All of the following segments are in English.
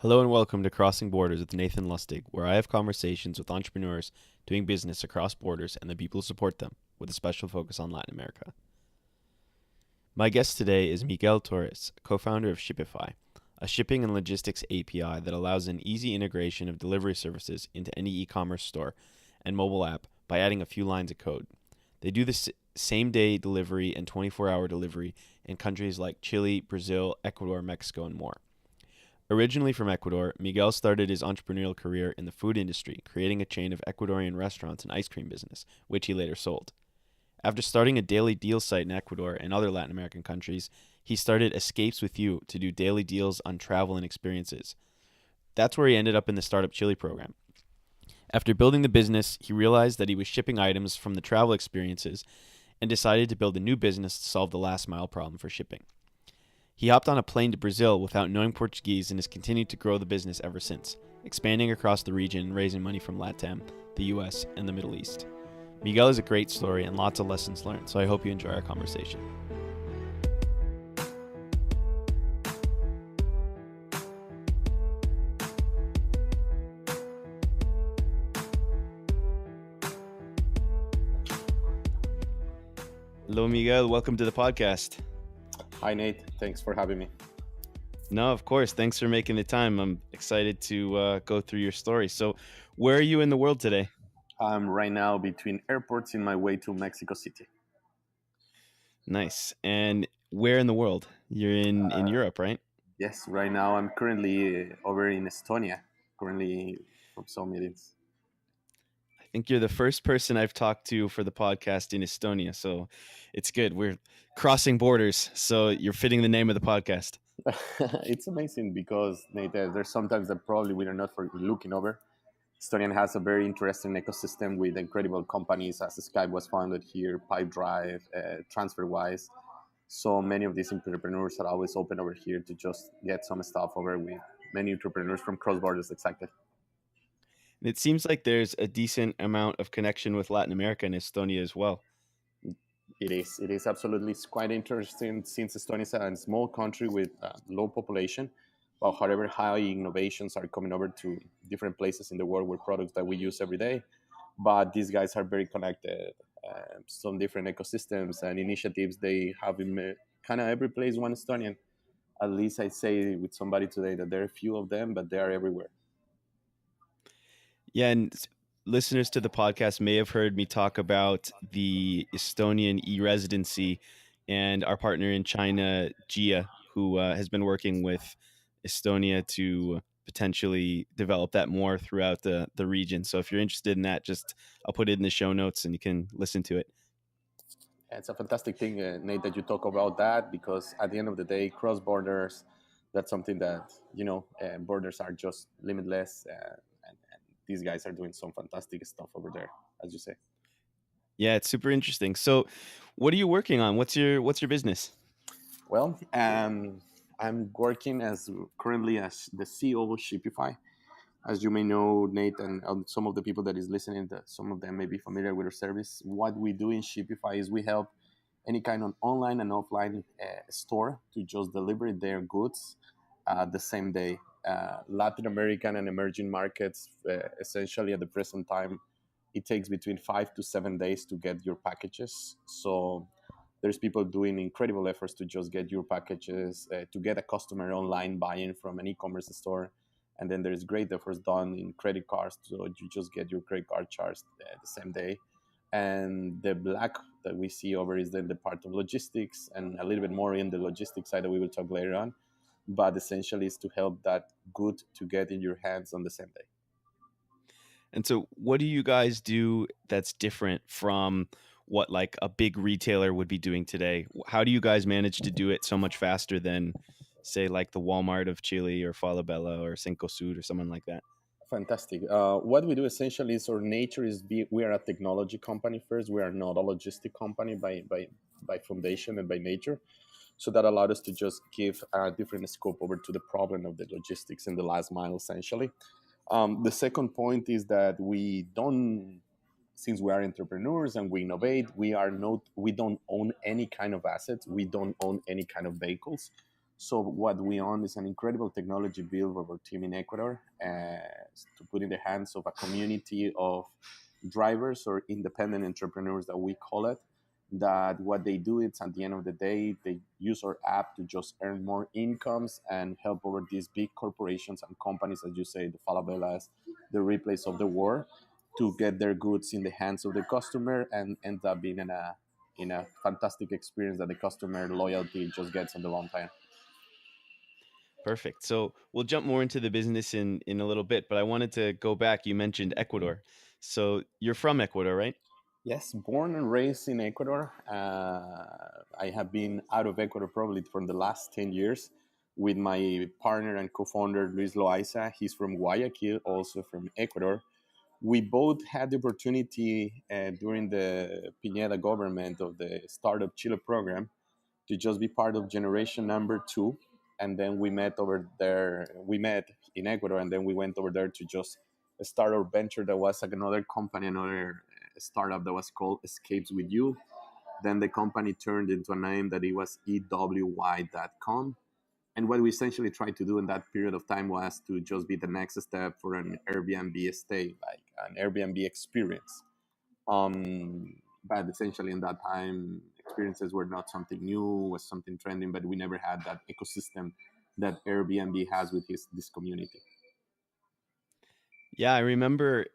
Hello and welcome to Crossing Borders with Nathan Lustig, where I have conversations with entrepreneurs doing business across borders and the people who support them, with a special focus on Latin America. My guest today is Miguel Torres, co-founder of Shippify, a shipping and logistics API that allows an easy integration of delivery services into any e-commerce store and mobile app by adding a few lines of code. They do the same-day delivery and 24-hour delivery in countries like Chile, Brazil, Ecuador, Mexico, and more. Originally from Ecuador, Miguel started his entrepreneurial career in the food industry, creating a chain of Ecuadorian restaurants and ice cream business, which he later sold. After starting a daily deal site in Ecuador and other Latin American countries, he started EscapesWithYou to do daily deals on travel and experiences. That's where he ended up in the Start-Up Chile program. After building the business, he realized that he was shipping items from the travel experiences and decided to build a new business to solve the last mile problem for shipping. He hopped on a plane to Brazil without knowing Portuguese and has continued to grow the business ever since, expanding across the region and raising money from LATAM, the US, and the Middle East. Miguel is a great story and lots of lessons learned, so I hope you enjoy our conversation. Hello, Miguel. Welcome to the podcast. Hi, Nate. Thanks for having me. No, of course. Thanks for making the time. I'm excited to go through your story. So, where are you in the world today? I'm right now between airports in my way to Mexico City. Nice. And where in the world? You're in Europe, right? Yes, right now I'm currently over in Estonia, currently from some meetings. I think you're the first person I've talked to for the podcast in Estonia. So it's good. We're crossing borders. So you're fitting the name of the podcast. It's amazing because, Nate, there's sometimes that probably we are not for looking over. Estonia has a very interesting ecosystem with incredible companies as Skype was founded here, Pipedrive, TransferWise. So many of these entrepreneurs are always open over here to just get some stuff over with many entrepreneurs from cross borders, exactly. And it seems like there's a decent amount of connection with Latin America and Estonia as well. It is. It is absolutely quite interesting since Estonia is a small country with a low population. But however, high innovations are coming over to different places in the world with products that we use every day. But these guys are very connected. Some different ecosystems and initiatives they have in kind of every place. One Estonian. At least I say with somebody today that there are a few of them, but they are everywhere. Yeah, and listeners to the podcast may have heard me talk about the Estonian e-residency and our partner in China, Gia, who has been working with Estonia to potentially develop that more throughout the region. So if you're interested in that, just I'll put it in the show notes and you can listen to it. It's a fantastic thing, Nate, that you talk about that because at the end of the day, cross borders, that's something that, borders are just limitless. And these guys are doing some fantastic stuff over there, as you say. Yeah, it's super interesting. So what are you working on? What's your business? Well, I'm working as currently as the CEO of Shippify. As you may know, Nate, and some of the people that is listening, some of them may be familiar with our service. What we do in Shippify is we help any kind of online and offline store to just deliver their goods the same day. Latin American and emerging markets, essentially at the present time, it takes between 5 to 7 days to get your packages. So there's people doing incredible efforts to just get your packages, to get a customer online buying from an e-commerce store. And then there's great efforts done in credit cards, so you just get your credit card charged the same day. And the black that we see over is then the part of logistics and a little bit more in the logistics side that we will talk later on. But essentially is to help that good to get in your hands on the same day. And so what do you guys do that's different from what like a big retailer would be doing today? How do you guys manage to do it so much faster than say like the Walmart of Chile or Falabella or Cinco Sud or someone like that? Fantastic. What we do essentially is our nature is we are a technology company first. We are not a logistic company by foundation and by nature. So that allowed us to just give a different scope over to the problem of the logistics in the last mile, essentially. The second point is that we don't, since we are entrepreneurs and we innovate, we don't own any kind of assets. We don't own any kind of vehicles. So what we own is an incredible technology built by our team in Ecuador to put in the hands of a community of drivers or independent entrepreneurs that we call it. That what they do is at the end of the day they use our app to just earn more incomes and help over these big corporations and companies, as you say, the Falabellas, the replays of the war, to get their goods in the hands of the customer and end up being in a fantastic experience that the customer loyalty just gets on the long time. Perfect. So we'll jump more into the business in a little bit, but I wanted to go back. You mentioned Ecuador. So you're from Ecuador, right? Yes, born and raised in Ecuador. I have been out of Ecuador probably for the last 10 years with my partner and co founder, Luis Loaiza. He's from Guayaquil, also from Ecuador. We both had the opportunity during the Pineda government of the Start-Up Chile program to just be part of generation number two. And then we met over there. We met in Ecuador, and then we went over there to just start our venture. That was like another company, another startup that was called EscapesWithYou. Then the company turned into a name that it was EWY.com. And what we essentially tried to do in that period of time was to just be the next step for an Airbnb stay, like an Airbnb experience. But essentially, in that time, experiences were not something new, was something trending, but we never had that ecosystem that Airbnb has with this community. Yeah, I remember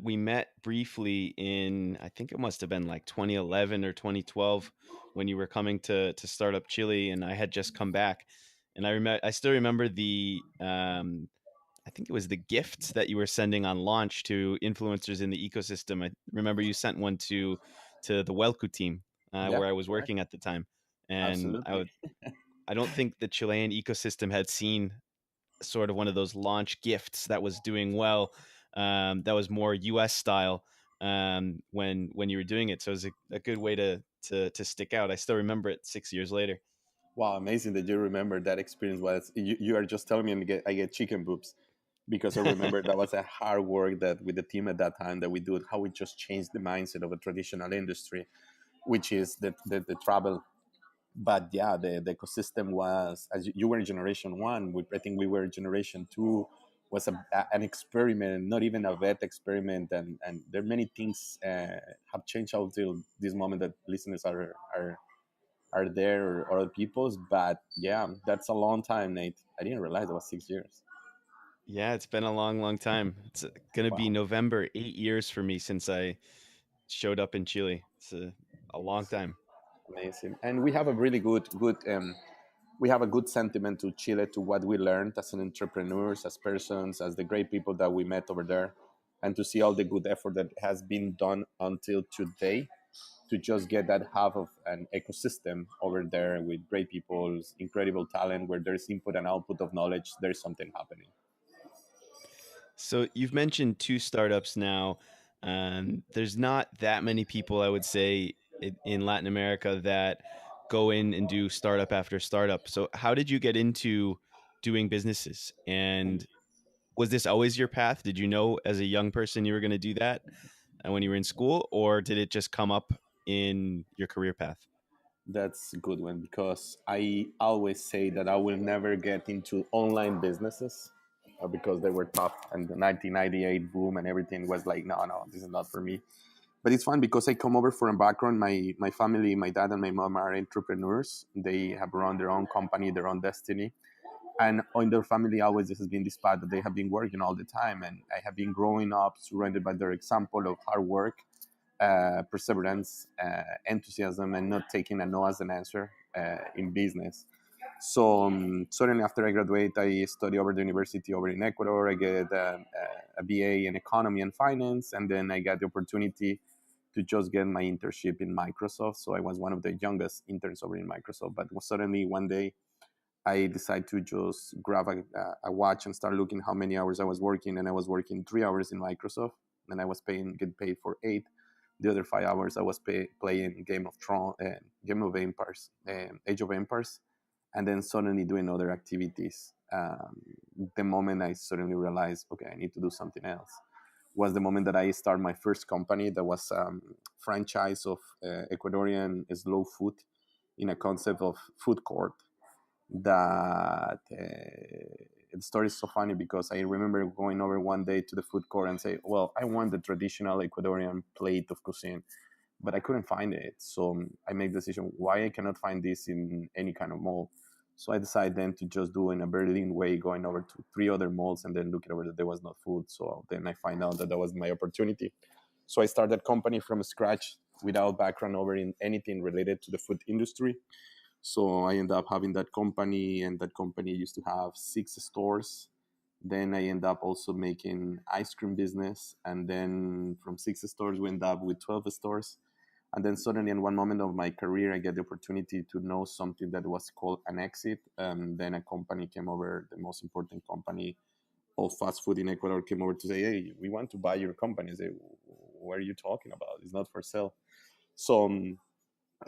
we met briefly in, I think it must have been like 2011 or 2012 when you were coming to Startup Chile, and I had just come back. And I still remember I think it was the gifts that you were sending on launch to influencers in the ecosystem. I remember you sent one to the Welcu team Yeah, where I was correct. working at the time, and Absolutely. I don't think the Chilean ecosystem had seen sort of one of those launch gifts that was doing well. That was more US style when you were doing it. So it was a good way to stick out. I still remember it 6 years later. Wow, amazing that you remember that experience. Was you are just telling me I get chicken boobs because I remember that was a hard work that with the team at that time that we do it, how we just changed the mindset of a traditional industry, which is the travel. But yeah, the ecosystem was, as you were in generation one, I think we were generation two, was an experiment, not even a vet experiment, and there are many things have changed until this moment that listeners are there or other people's. But yeah, that's a long time, Nate. I didn't realize it was 6 years. Yeah, it's been a long, long time. It's going to be Wow, November, 8 years for me since I showed up in Chile. It's a long time. amazing. And we have a really good we have a good sentiment to Chile, to what we learned as an entrepreneurs, as persons, as the great people that we met over there, and to see all the good effort that has been done until today to just get that half of an ecosystem over there with great people, incredible talent, where there's input and output of knowledge, there's something happening. So you've mentioned two startups now. There's not that many people, I would say, in Latin America that go in and do startup after startup. So how did you get into doing businesses? And was this always your path? Did you know as a young person you were going to do that when you were in school, or did it just come up in your career path? That's a good one because I always say that I will never get into online businesses because they were tough and the 1998 boom and everything was like, no, no, this is not for me. But it's fun because I come over from a background. My family, my dad and my mom are entrepreneurs. They have run their own company, their own destiny. And in their family, always this has been this path that they have been working all the time. And I have been growing up surrounded by their example of hard work, perseverance, enthusiasm, and not taking a no as an answer in business. So suddenly after I graduate, I study over the university over in Ecuador. I get a BA in economy and finance, and then I got the opportunity to just get my internship in Microsoft. So I was one of the youngest interns over in Microsoft. But suddenly one day I decided to just grab a watch and start looking how many hours I was working, and I was working 3 hours in Microsoft, and I was get paid for 8. The other 5 hours I was playing Game of Thrones, Game of Empires, Age of Empires, and then suddenly doing other activities. The moment I suddenly realized, okay, I need to do something else, was the moment that I started my first company that was franchise of Ecuadorian slow food in a concept of food court. that the story is so funny because I remember going over one day to the food court and say, well, I want the traditional Ecuadorian plate of cuisine, but I couldn't find it. So I made the decision why I cannot find this in any kind of mall. So I decided then to just do in a Berlin way, going over to three other malls and then looking over that there was no food. So then I find out that that was my opportunity. So I started that company from scratch without background over in anything related to the food industry. So I ended up having that company, and that company used to have 6 stores. Then I ended up also making ice cream business, and then from 6 stores we ended up with 12 stores. And then suddenly, in one moment of my career, I get the opportunity to know something that was called an exit. Then a company came over, the most important company of fast food in Ecuador came over to say, "Hey, we want to buy your company." I say, "What are you talking about? It's not for sale." So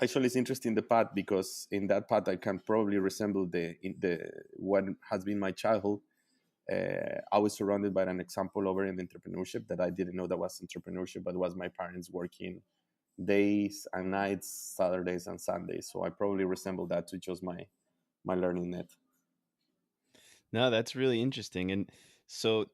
actually, it's interesting the path because in that path I can probably resemble the what has been my childhood. I was surrounded by an example over in entrepreneurship that I didn't know that was entrepreneurship, but was my parents working days and nights, Saturdays and Sundays. So I probably resemble that to just my learning net. No, that's really interesting. And so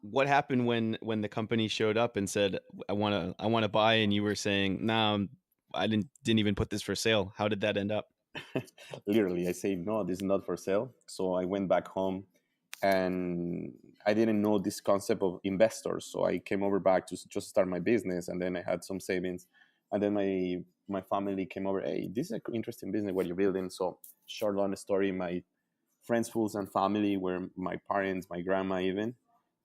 what happened when the company showed up and said, I want to buy, and you were saying, no, I didn't even put this for sale. How did that end up? Literally, I say no, this is not for sale. So I went back home, and I didn't know this concept of investors. So I came over back to just start my business, and then I had some savings, and then my family came over. Hey, this is an interesting business. What you're building? So short long story, my friends, fools, and family were my parents, my grandma even,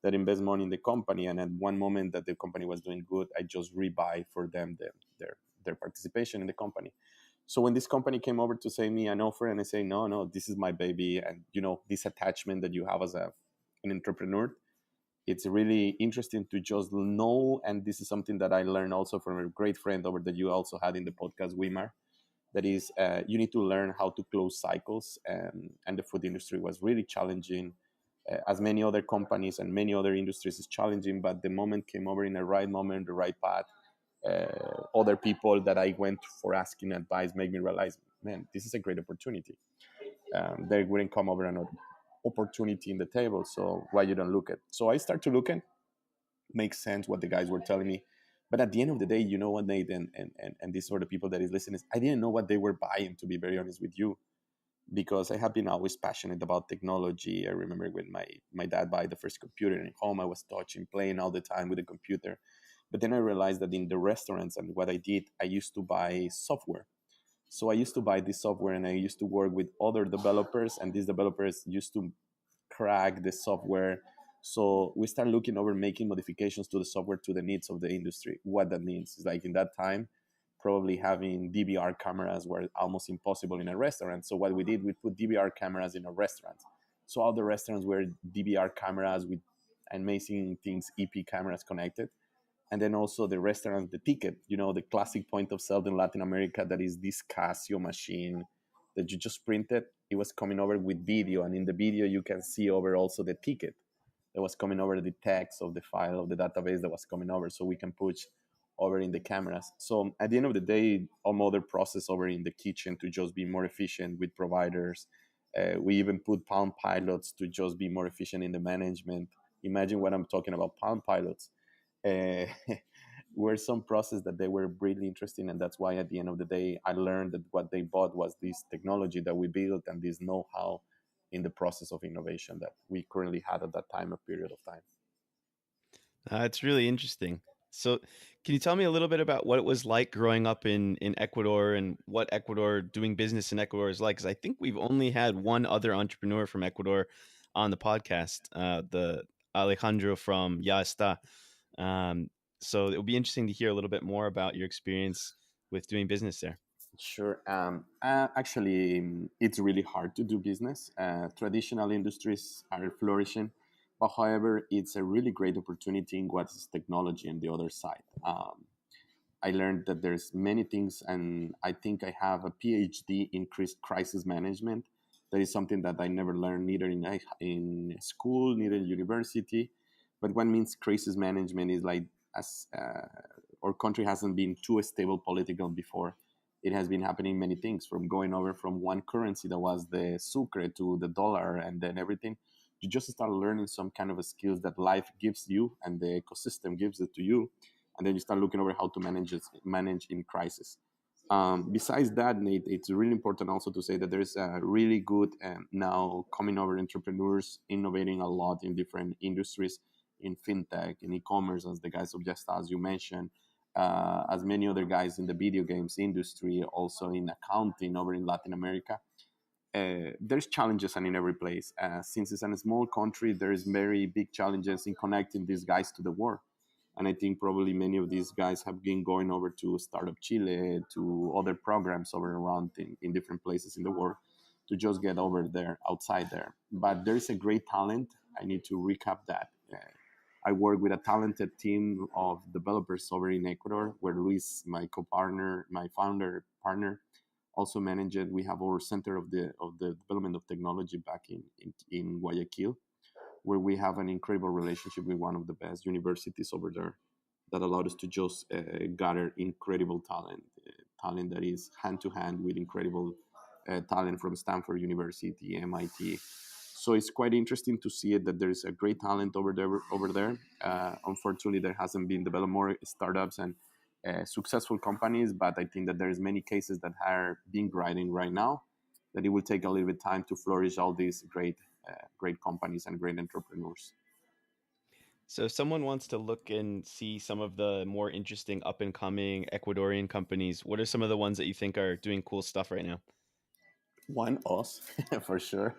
that invest money in the company. And at one moment that the company was doing good, I just rebuy for them their participation in the company. So when this company came over to say me an offer, and I say, no, no, this is my baby, and this attachment that you have as an entrepreneur, it's really interesting to just know. And this is something that I learned also from a great friend over that you also had in the podcast, Wimar, that is you need to learn how to close cycles, and the food industry was really challenging, as many other companies and many other industries is challenging, but the moment came over in the right moment, the right path. Other people that I went for asking advice made me realize, man, this is a great opportunity. They wouldn't come over an opportunity in the table, so why you don't look at? So I start to look at, makes sense what the guys were telling me. But at the end of the day, you know what, Nate, and these sort of people that is listening, is I didn't know what they were buying, to be very honest with you, because I have been always passionate about technology. I remember when my dad bought the first computer in home, I was touching, playing all the time with the computer. But then I realized that in the restaurants, and what I did, I used to buy software. So I used to buy this software, and I used to work with other developers, and these developers used to crack the software. So we start looking over making modifications to the software to the needs of the industry. What that means is, like, in that time, probably having DVR cameras were almost impossible in a restaurant. So what we did, we put DVR cameras in a restaurant. So all the restaurants were DVR cameras with amazing things, EP cameras connected. And then also the restaurant, the ticket, the classic point of sale in Latin America, that is this Casio machine that you just printed. It was coming over with video, and in the video you can see over also the ticket that was coming over, the text of the file of the database that was coming over, so we can push over in the cameras. So at the end of the day, all other process over in the kitchen to just be more efficient with providers. We even put Palm Pilots to just be more efficient in the management. Imagine what I'm talking about, Palm Pilots. uh, were some process that they were really interesting, and that's why at the end of the day I learned that what they bought was this technology that we built and this know-how in the process of innovation that we currently had at that time, a period of time. It's really interesting. So, can you tell me a little bit about what it was like growing up in Ecuador, and what Ecuador, doing business in Ecuador, is like? Because I think we've only had one other entrepreneur from Ecuador on the podcast, the Alejandro from Ya Está. Um, so it would be interesting to hear a little bit more about your experience with doing business there. Sure. Actually, it's really hard to do business. Traditional industries are flourishing, but however, it's a really great opportunity in what's technology on the other side. I learned that there's many things, and I think I have a PhD in crisis management. That is something that I never learned neither in school, neither in university. But what means crisis management is like, as our country hasn't been too stable political before. it has been happening many things, from going over from one currency that was the sucre to the dollar, and then everything. You just start learning some kind of a skills that life gives you and the ecosystem gives it to you, and then you start looking over how to manage in crisis. Besides that, Nate, it's really important also to say that there's a really good now coming over entrepreneurs innovating a lot in different industries, in fintech, in e-commerce, as the guys of Just As you mentioned, as many other guys in the video games industry, also in accounting over in Latin America. There's challenges and in every place. Since it's a small country, there's very big challenges in connecting these guys to the world. And I think probably many of these guys have been going over to Start-Up Chile, to other programs over around in different places in the world to just get over there, outside there. But there's a great talent. I need to recap that. I work with a talented team of developers over in Ecuador, where Luis, my co-partner, my founder partner, also manage it. We have our center of the development of technology back in Guayaquil, where we have an incredible relationship with one of the best universities over there that allowed us to just gather incredible talent that is hand to hand with incredible talent from Stanford University, MIT. So it's quite interesting to see it that there is a great talent over there. Unfortunately, there hasn't been developed more startups and successful companies, but I think that there's many cases that are being grinding right now. That it will take a little bit time to flourish all these great companies and great entrepreneurs. So if someone wants to look and see some of the more interesting up and coming Ecuadorian companies, what are some of the ones that you think are doing cool stuff right now? One us for sure.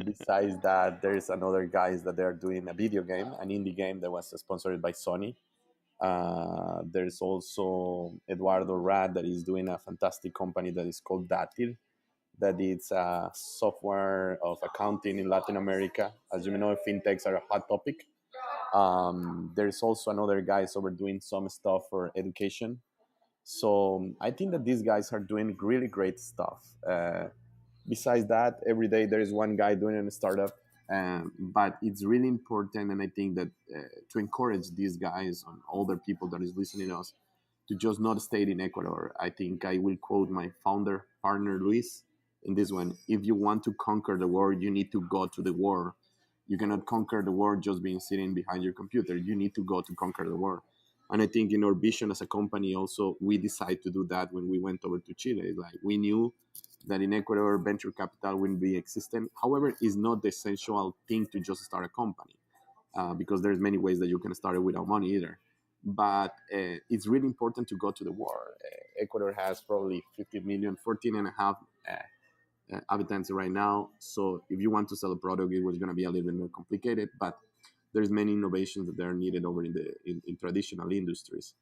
Besides that, there's another guys that they're doing a video game, an indie game that was sponsored by Sony. There's also Eduardo Rad that is doing a fantastic company that is called Datil, that it's a software of accounting in Latin America. As you may know, fintechs are a hot topic. There's also another guys over doing some stuff for education. So I think that these guys are doing really great stuff. Besides that, every day there is one guy doing a startup. But it's really important, and I think that to encourage these guys and older people that is listening to us to just not stay in Ecuador. I think I will quote my founder partner Luis in this one. If you want to conquer the world, you need to go to the war. You cannot conquer the world just being sitting behind your computer. You need to go to conquer the world. And I think in our vision as a company also, we decided to do that when we went over to Chile. It's like we knew that in Ecuador, venture capital wouldn't be existent. However, it's not the essential thing to just start a company, because there's many ways that you can start it without money either. But it's really important to go to the war. Ecuador has probably 50 million, 14 and a half inhabitants right now. So if you want to sell a product, it was going to be a little bit more complicated. But there's many innovations that are needed over in traditional industries.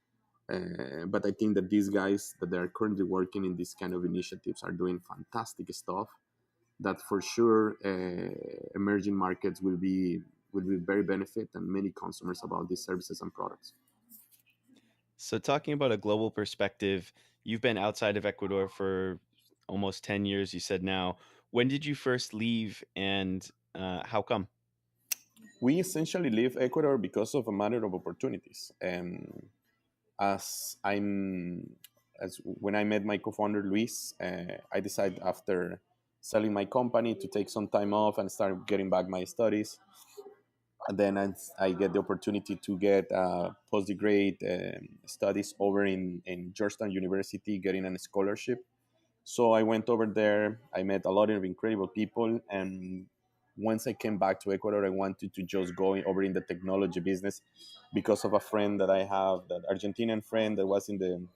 But I think that these guys that are currently working in these kind of initiatives are doing fantastic stuff. That for sure, emerging markets will be very benefit and many consumers about these services and products. So talking about a global perspective, you've been outside of Ecuador for almost 10 years, you said now. When did you first leave and how come? We essentially leave Ecuador because of a matter of opportunities. As I'm, as when I met my co-founder Luis, I decided after selling my company to take some time off and start getting back my studies. And then I get the opportunity to get postgraduate studies over in Georgetown University, getting a scholarship. So I went over there. I met a lot of incredible people, and once I came back to Ecuador, I wanted to just go over in the technology business because of a friend that I have, that Argentinian friend that was in the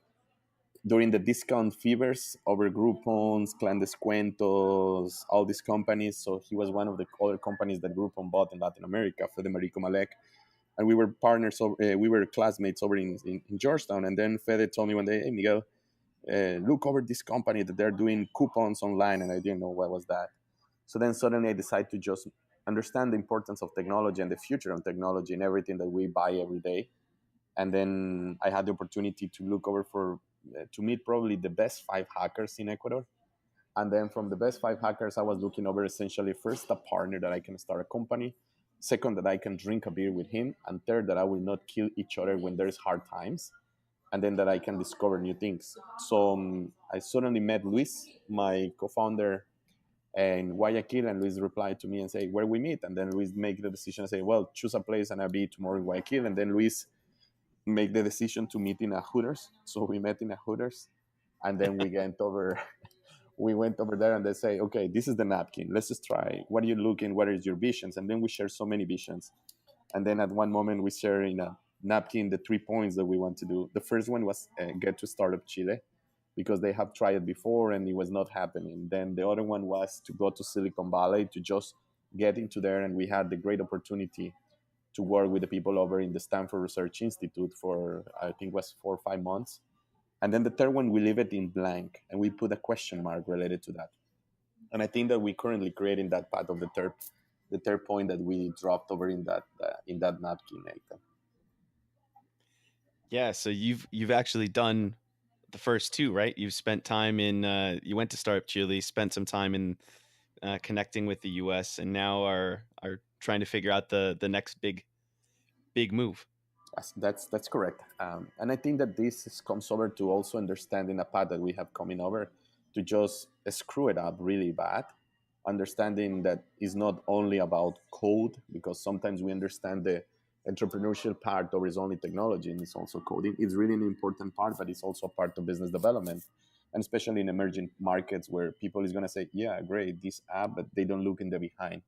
during the discount fevers over Groupons, Clan Descuentos, all these companies. So he was one of the other companies that Groupon bought in Latin America, Federico Malek. And we were partners, we were classmates over in Georgetown. And then Fede told me one day, hey, Miguel, look over this company that they're doing coupons online. And I didn't know what was that. So then suddenly I decided to just understand the importance of technology and the future of technology and everything that we buy every day. And then I had the opportunity to look over for to meet probably the best 5 hackers in Ecuador. And then from the best 5 hackers, I was looking over essentially first a partner that I can start a company, second that I can drink a beer with him, and third that I will not kill each other when there's hard times. and then that I can discover new things. So I suddenly met Luis, my co-founder, in Guayaquil, and Luis replied to me and say, "Where we meet?" And then Luis make the decision and say, "Well, choose a place, and I'll be tomorrow in Guayaquil." And then Luis make the decision to meet in a Hooters. So we met in a Hooters, and then we went over there, and they say, "Okay, this is the napkin. Let's just try. What are you looking? What is your visions?" And then we share so many visions. And then at one moment we share in a napkin the 3 points that we want to do. The first one was get to Startup Chile, because they have tried it before and it was not happening. Then the other one was to go to Silicon Valley, to just get into there, and we had the great opportunity to work with the people over in the Stanford Research Institute for, I think, was 4 or 5 months. And then the third one, we leave it in blank and we put a question mark related to that. And I think that we currently creating that part of the third point that we dropped over in that napkin, Nathan. Yeah, so you've actually done the first two, right? You've spent time in you went to Startup Chile, spent some time in connecting with the US, and now are trying to figure out the next big move. That's correct. And I think that comes over to also understanding a path that we have coming over to just screw it up really bad. Understanding that it's not only about code, because sometimes we understand the entrepreneurial part or is only technology, and it's also coding. It's really an important part, but it's also a part of business development. And especially in emerging markets where people is going to say, yeah, great, this app, but they don't look in the behind.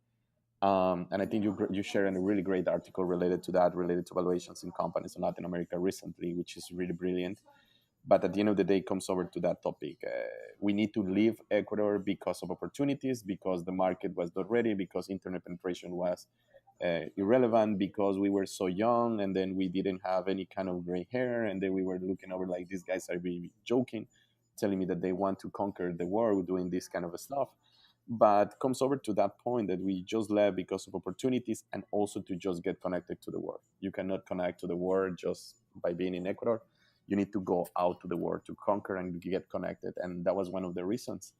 And I think you shared a really great article related to that, related to valuations in companies in Latin America recently, which is really brilliant. But at the end of the day, it comes over to that topic. We need to leave Ecuador because of opportunities, because the market was not ready, because internet penetration was irrelevant, because we were so young, and then we didn't have any kind of gray hair, and then we were looking over like, these guys are really joking, telling me that they want to conquer the world doing this kind of stuff. But comes over to that point that we just left because of opportunities, and also to just get connected to the world. You cannot connect to the world just by being in Ecuador. You need to go out to the world to conquer and get connected, and that was one of the reasons.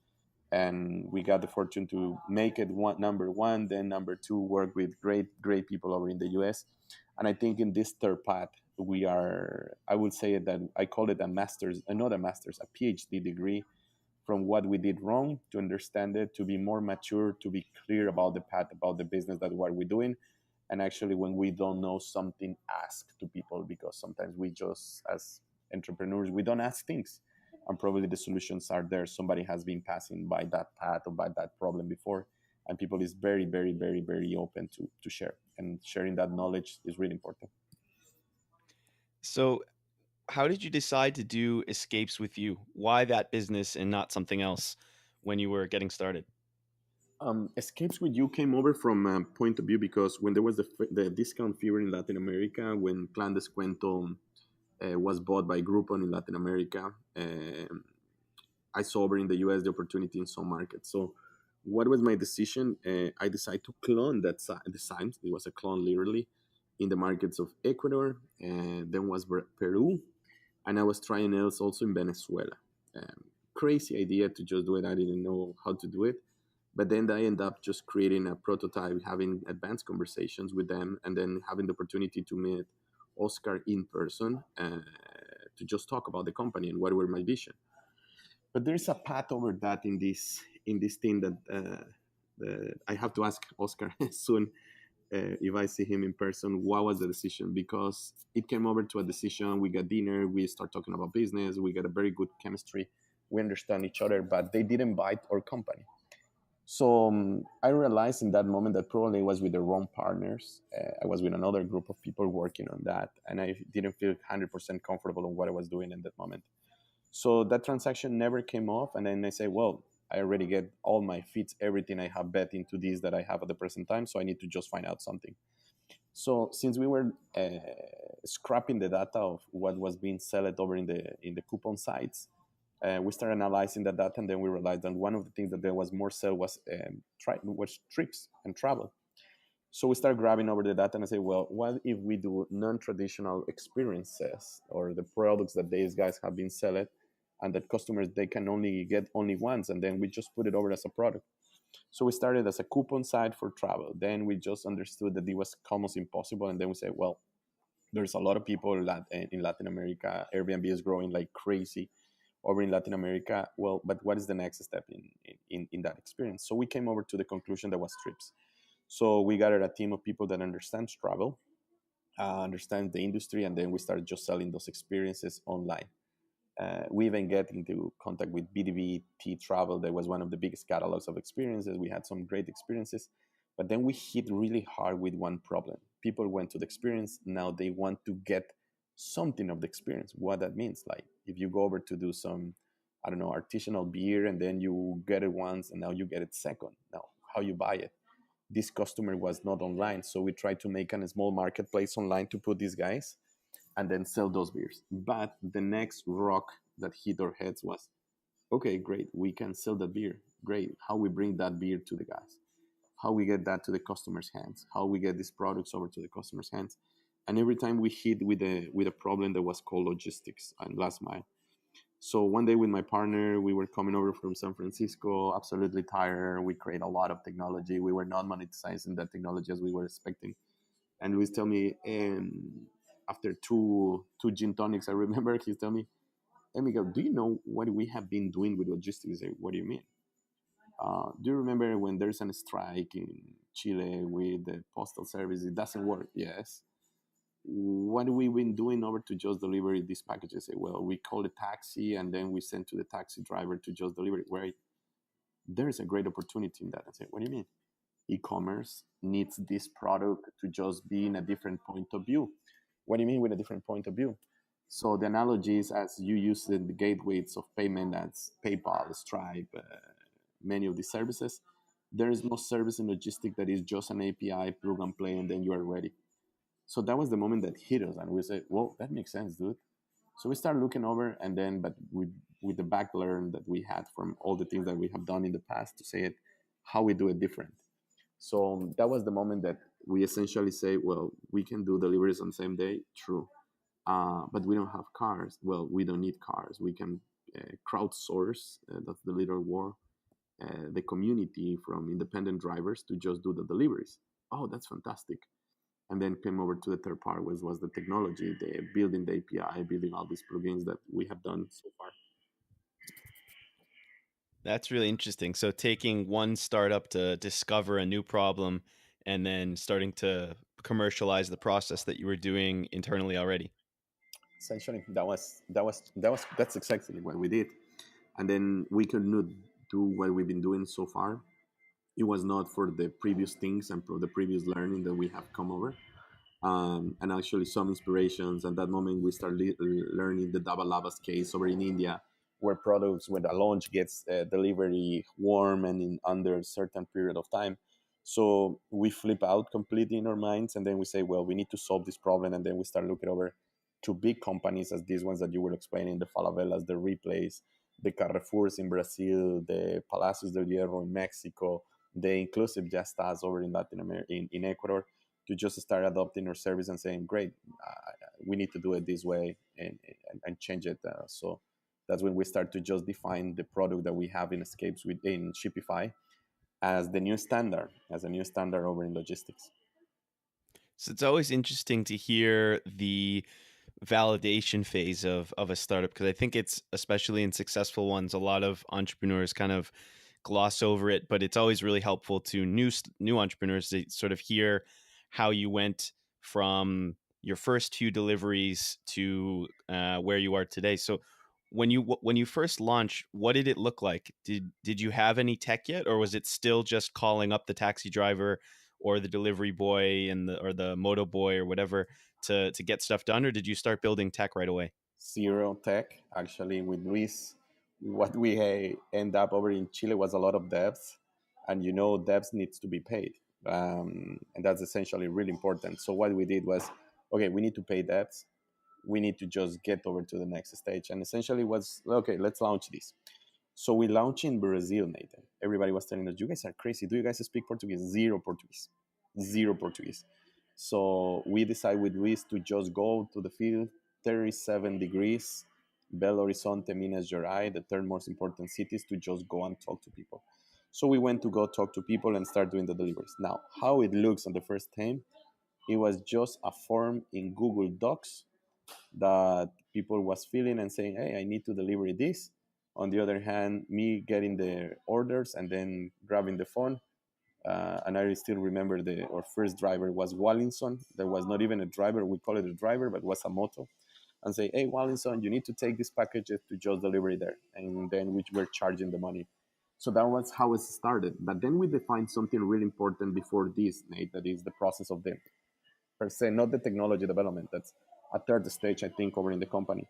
And we got the fortune to make it number one, then number two, work with great people over in the US. And I think in this third path, we are, I would say that I call it a master's, not a master's, a PhD degree, from what we did wrong, to understand it, to be more mature, to be clear about the path, about the business, that what we're doing. And actually, when we don't know something, ask to people, because sometimes we just, as entrepreneurs, we don't ask things, and probably the solutions are there. Somebody has been passing by that path or by that problem before, and people is very open to share, and sharing that knowledge is really important. So, how did you decide to do Escapes with You? Why that business and not something else when you were getting started? Escapes with You came over from a point of view, because when there was the discount fever in Latin America, when Plan Descuento was bought by Groupon in Latin America, I saw over in the US the opportunity in some markets. So, what was my decision? I decided to clone the signs. It was a clone, literally, in the markets of Ecuador, and then was Peru, and I was trying else also in Venezuela. Crazy idea to just do it. I didn't know how to do it, but then I ended up just creating a prototype, having advanced conversations with them, and then having the opportunity to meet Oscar in person, to just talk about the company and what were my vision. But there's a path over that in this thing that I have to ask Oscar soon, if I see him in person, what was the decision? Because it came over to a decision. We got dinner, we start talking about business, we got a very good chemistry, we understand each other, but they didn't bite our company. So I realized in that moment that probably I was with the wrong partners. I was with another group of people working on that, and I didn't feel 100% comfortable on what I was doing in that moment. So that transaction never came off. And then I say, well, I already get all my feeds, everything I have bet into this that I have at the present time. So I need to just find out something. So since we were scrapping the data of what was being sold over in the coupon sites, we started analyzing the data, and then we realized that one of the things that there was more sell was trips and travel. So we start grabbing over the data and I say, well, what if we do non-traditional experiences, or the products that these guys have been selling, and that customers, they can only get only once, and then we just put it over as a product. So we started as a coupon site for travel. Then we just understood that it was almost impossible, and then we said, well, There's a lot of people in Latin America. Airbnb is growing like crazy over in Latin America. Well, but what is the next step in that experience? So we came over to the conclusion that was trips. So we gathered a team of people that understands travel, understand the industry, and then we started just selling those experiences online. We even get into contact with BDBT Travel. That was one of the biggest catalogs of experiences. We had some great experiences, but then we hit really hard with one problem. People went to the experience. Now they want to get something of the experience. What that means, like if you go over to do some, I don't know, artisanal beer, and then you get it once, and now you get it second. Now, how you buy it? This customer was not online, so we tried to make a small marketplace online to put these guys and then sell those beers. But the next rock that hit our heads was, okay, great, we can sell that beer. Great. How we bring that beer to the guys? How we get that to the customer's hands? How we get these products over to the customer's hands? And every time we hit with a problem that was called logistics and last mile. So one day with my partner, we were coming over from San Francisco, absolutely tired. We create a lot of technology. We were not monetizing that technology as we were expecting. And Luis tell me, after two gin tonics, I remember he's telling me, "Hey Miguel, do you know what we have been doing with logistics?" I say, "What do you mean? Do you remember when there's a strike in Chile with the postal service? It doesn't work." Yes. What have we been doing over to just deliver these packages? I say, well, we call a taxi and then we send to the taxi driver to just deliver it. Right? There is a great opportunity in that. I say, what do you mean? E-commerce needs this product to just be in a different point of view. What do you mean with a different point of view? So the analogy is as you use the gateways of payment as PayPal, Stripe, many of these services, there is no service in logistics that is just an API plug and play and then you are ready. So that was the moment that hit us and we said, well, that makes sense, dude. So we started looking over and then, but with the back learn that we had from all the things that we have done in the past to say it, how we do it different. So that was the moment that we essentially say, well, we can do deliveries on the same day. True. But we don't have cars. Well, we don't need cars. We can crowdsource, that's the little word, the community from independent drivers to just do the deliveries. Oh, that's fantastic. And then came over to the third part, which was the technology, the building the API, building all these plugins that we have done so far. That's really interesting. So taking one startup to discover a new problem and then starting to commercialize the process that you were doing internally already. Essentially, that's exactly what we did. And then we could not do what we've been doing so far. It was not for the previous things and for the previous learning that we have come over. And actually some inspirations. At that moment, we started learning the Dava Lavas case over in India, where products, when the launch gets delivery warm and in under a certain period of time. So we flip out completely in our minds, and then we say, well, we need to solve this problem, and then we start looking over to big companies as these ones that you were explaining, the Falabellas, the Replays, the Carrefours in Brazil, the Palacios del Hierro in Mexico, the Inclusive Jastas over in Latin America, in Ecuador, to just start adopting our service and saying, great, we need to do it this way and change it. So that's when we start to just define the product that we have in in Shippify as the new standard, as a new standard over in logistics. So it's always interesting to hear the validation phase of a startup, because I think it's, especially in successful ones, a lot of entrepreneurs kind of gloss over it, but it's always really helpful to new entrepreneurs to sort of hear how you went from your first few deliveries to where you are today. So when you first launched, what did it look like? Did you have any tech yet, or was it still just calling up the taxi driver or the delivery boy or the moto boy or whatever to get stuff done, or did you start building tech right away? Zero tech. Actually, with Luis, what we end up over in Chile was a lot of debts, and debts needs to be paid, and that's essentially really important. So what we did was, okay, we need to pay debts. We need to just get over to the next stage, and essentially was, okay, let's launch this. So we launched in Brazil, Nathan. Everybody was telling us, you guys are crazy. Do you guys speak Portuguese? Zero Portuguese. Zero Portuguese. So we decided with Luis to just go to the field, 37 degrees, Belo Horizonte, Minas Gerais, the third most important cities, to just go and talk to people. So we went to go talk to people and start doing the deliveries. Now, how it looks on the first time, It was just a form in Google Docs that people was filling and saying, hey, I need to deliver this. On the other hand, me getting the orders and then grabbing the phone. And I still remember our first driver was Wallinson. There was not even a driver. We call it a driver, but was a moto. And say, hey, Wallinson, you need to take these packages to just deliver it there. And then we were charging the money. So that was how it started. But then we defined something really important before this, Nate, that is the process of the per se, not the technology development. That's a third stage, I think, over in the company.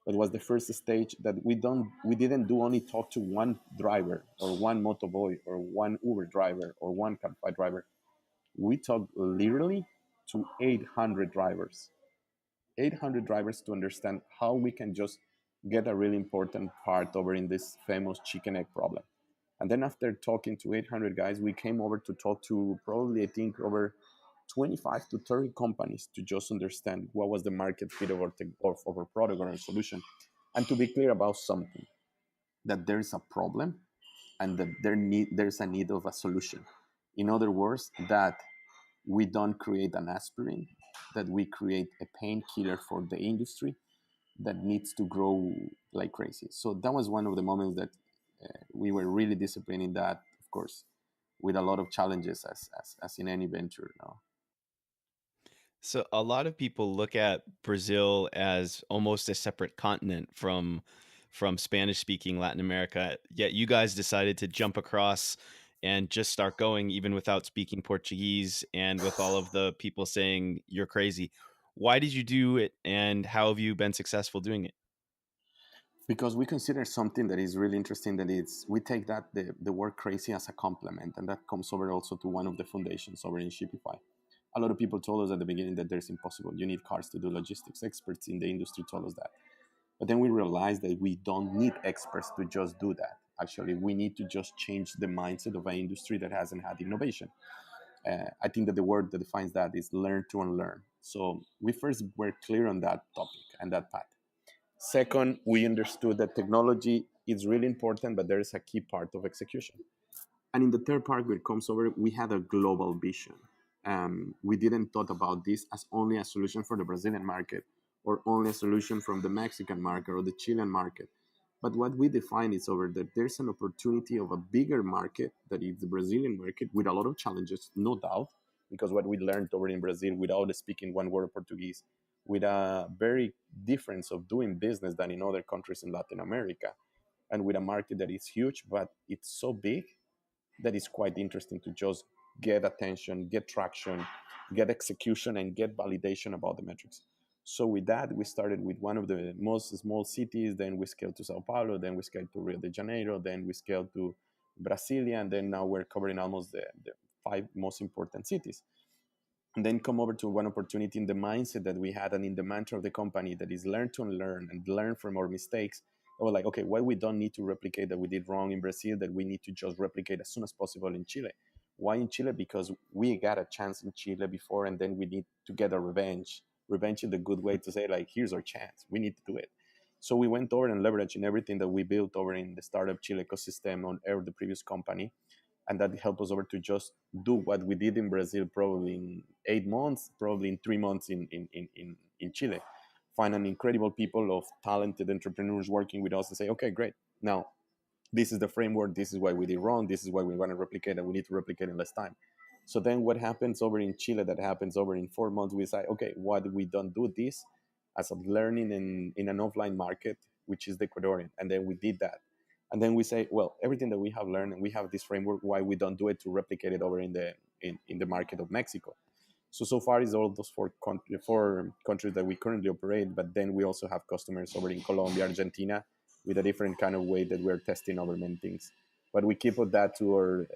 It was the first stage that we didn't do only talk to one driver or one motoboy or one Uber driver or one Cabify driver. We talked literally to 800 drivers, 800 drivers to understand how we can just get a really important part over in this famous chicken egg problem. And then after talking to 800 guys, we came over to talk to probably, I think, over 25 to 30 companies to just understand what was the market fit of of our product or our solution. And to be clear about something, that there is a problem and that there's a need of a solution. In other words, that we don't create an aspirin, that we create a painkiller for the industry that needs to grow like crazy. So that was one of the moments that we were really disciplined in that, of course, with a lot of challenges as in any venture. No? So a lot of people look at Brazil as almost a separate continent from Spanish speaking Latin America. Yet you guys decided to jump across and just start going even without speaking Portuguese and with all of the people saying you're crazy. Why did you do it and how have you been successful doing it? Because we consider something that is really interesting, that it's we take that the word crazy as a compliment, and that comes over also to one of the foundations over in Shippify. A lot of people told us at the beginning that there's impossible, you need cars to do logistics. Experts in the industry told us that, but then we realized that we don't need experts to just do that. Actually, we need to just change the mindset of an industry that hasn't had innovation. I think that the word that defines that is learn to unlearn. So we first were clear on that topic and that path. Second, we understood that technology is really important, but there is a key part of execution. And in the third part, where it comes over, we had a global vision. We didn't thought about this as only a solution for the Brazilian market or only a solution from the Mexican market or the Chilean market. But what we define is over that there's an opportunity of a bigger market that is the Brazilian market with a lot of challenges, no doubt, because what we learned over in Brazil without speaking one word of Portuguese, with a very difference of doing business than in other countries in Latin America, and with a market that is huge, but it's so big that is quite interesting to just get attention, get traction, get execution, and get validation about the metrics. So with that, we started with one of the most small cities, then we scaled to Sao Paulo, then we scaled to Rio de Janeiro, then we scaled to Brasilia, and then now we're covering almost the five most important cities. And then come over to one opportunity in the mindset that we had and in the mantra of the company that is learn to learn and learn from our mistakes. I was like, okay, what we don't need to replicate that we did wrong in Brazil, that we need to just replicate as soon as possible in Chile. Why in Chile? Because we got a chance in Chile before, and then we need to get a revenge. Revenge in the good way to say, like, here's our chance. We need to do it. So we went over and leveraged in everything that we built over in the Startup Chile ecosystem on the previous company, and that helped us over to just do what we did in Brazil probably in 8 months, probably in 3 months in Chile. Find an incredible people of talented entrepreneurs working with us and say, okay, great. Now, this is the framework. This is what we did wrong. This is what we want to replicate, and we need to replicate in less time. So then what happens over in Chile that happens over in 4 months, we say, okay, what we don't do this as a learning in an offline market, which is the Ecuadorian. And then we did that. And then we say, well, everything that we have learned and we have this framework, why we don't do it to replicate it over in the market of Mexico. So far is all those four countries that we currently operate, but then we also have customers over in Colombia, Argentina, with a different kind of way that we're testing over many things. But we keep that to our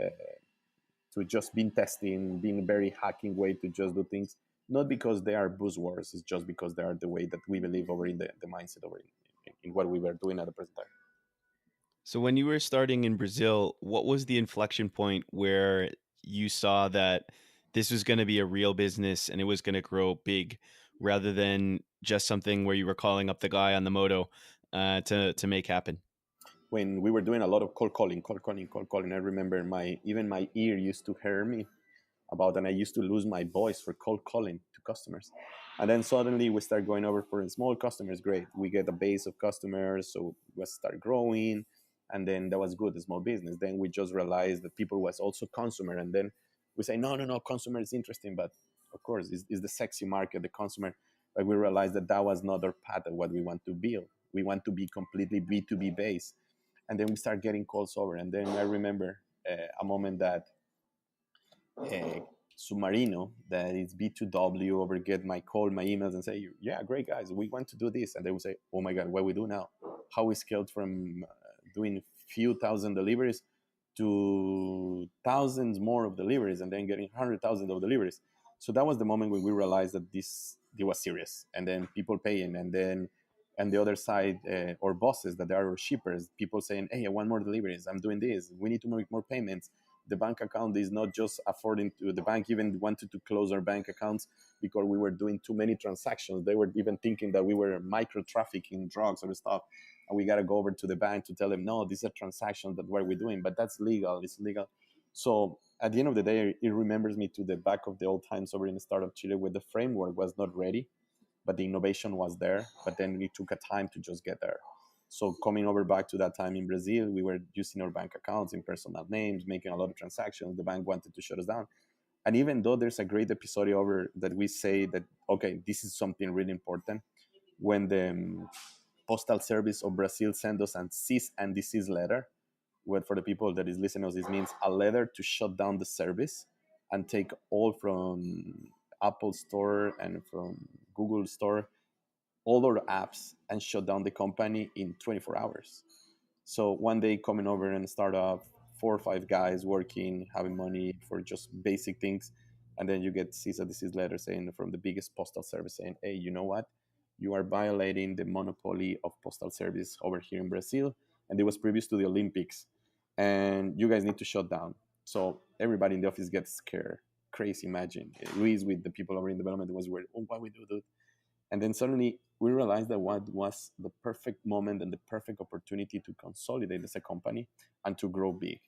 to just being testing, being a very hacking way to just do things, not because they are buzzwords, it's just because they are the way that we believe over in the mindset over in what we were doing at the present time. So when you were starting in Brazil, what was the inflection point where you saw that this was going to be a real business and it was going to grow big rather than just something where you were calling up the guy on the moto to make happen? When we were doing a lot of cold calling, cold calling, cold calling, I remember even my ear used to hurt me about, and I used to lose my voice for cold calling customers. And then suddenly we start going over for small customers. Great, we get a base of customers, so we start growing, and then that was good, a small business. Then we just realized that people was also consumer, and then we say, no, no, no, consumer is interesting, but of course, it's the sexy market, the consumer. But we realized that that was not our path of what we want to build. We want to be completely B2B based. And then we start getting calls over. And then I remember a moment that Submarino, that is B2W, over get my call, my emails, and say, yeah, great guys, we want to do this. And they will say, oh my God, what we do now? How we scaled from doing few thousand deliveries to thousands more of deliveries, and then getting 100,000 of deliveries. So that was the moment when we realized that this it was serious, and then people paying, and then and the other side, or bosses that are our shippers, people saying, hey, I want more deliveries, I'm doing this, we need to make more payments. The bank account is not just affording to, the bank even wanted to close our bank accounts because we were doing too many transactions. They were even thinking that we were micro trafficking drugs or stuff, and we got to go over to the bank to tell them, no, these are transactions that what we're doing, but that's legal, it's legal. So at the end of the day, it remembers me to the back of the old times over in Startup Chile, where the framework was not ready, but the innovation was there. But then it took a time to just get there. So coming over back to that time in Brazil, we were using our bank accounts in personal names, making a lot of transactions. The bank wanted to shut us down. And even though there's a great episode over that we say that, okay, this is something really important, when the postal service of Brazil sent us a cease and desist letter, what for the people that is listening us, this means a letter to shut down the service and take all from Apple Store and from Google Store, all our apps, and shut down the company in 24 hours. So one day coming over and start up, 4 or 5 guys working, having money for just basic things. And then you get cease and desist letter saying from the biggest postal service saying, hey, you know what? You are violating the monopoly of postal service over here in Brazil. And it was previous to the Olympics. And you guys need to shut down. So everybody in the office gets scared. Crazy, imagine. Luis with the people over in development was worried, oh, what we do, dude? And then suddenly we realized that what was the perfect moment and the perfect opportunity to consolidate as a company and to grow big.